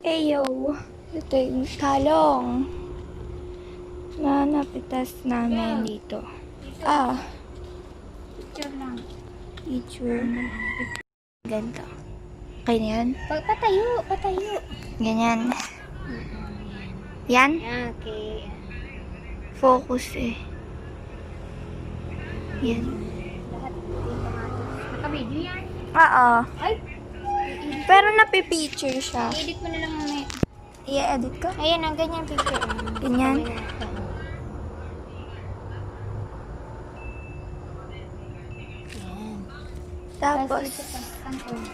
Eyo, ito yung talong na napitas namin dito. Picture lang. Picture. Ganito. Okay na yan? Patayo. Ganyan. Yan? Okay. Focus eh. Yan. Lahat yung kamatis. Naka-video yan? Oo. Ay! Pero napipicture siya. I-edit mo na lang mamaya. I-edit ko? Ayan, ang ganyan picture. Ganyan? Yan. Tapos, ito pa. Kangkong.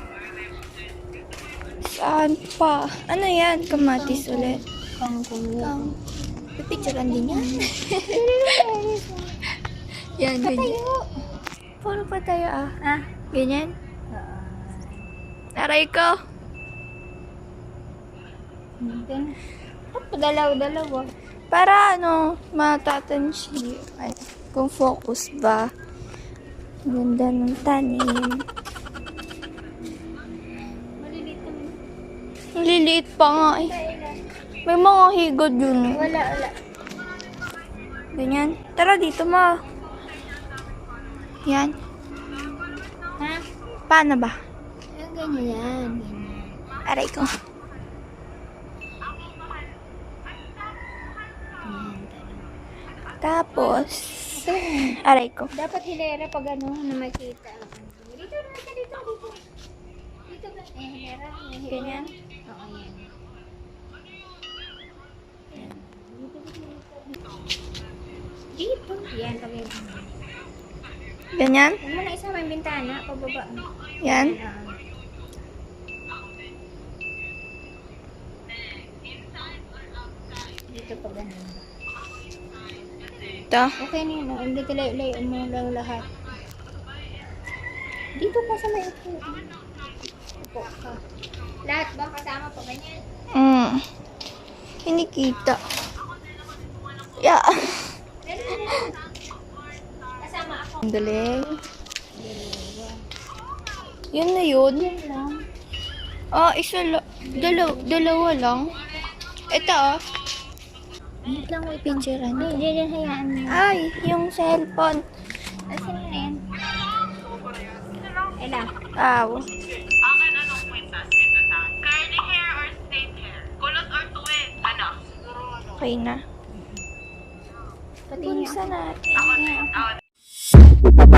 saan pa? Ano yan? Kamatis ulit. Kangkong. Pipicturean din yan. Yan, ganyan. Patayo. Puro pa tayo Ah? Ganyan. Aray ko. Then, dalaw-dalawa. Para matatansya. Kung focus ba. Ganda ng tanim. Maliliit naman. Liliit pa nga eh. May mga higod yun eh. Wala. Ganyan. Tara dito ma. Yan. Ha? Paano ba? Ganyan. Aray ko. Tapos, aray ko. Dapat hilera pag na makita. Dito. Dito ba? Hilera. Ganyan. Oo, yan. Dito. Yan, kami. Ganyan. Huwag mo na isama yung bintana. Pababa. Yan. Dito pa ganun. Ito. Okay na yun. Hindi ka layo mo lang lahat. Dito pa sa may upo. Upo ka. Lahat ba kasama pa ganyan? Hindi kita. Yeah. Kasama ako. Ang galing. Yun na yun. Yan lang. Isa lang. Dalawa lang. Ito Wait lang, wait lang. Picturean. Hindi, hayaan mo. Ay, yung cellphone. Asan na yan? Ela. Aw. Akin anong kwintas? Curly hair or straight hair? Kulot or tuwid? Ano? Okay na. Pati Punsa niya. natin. Ako din.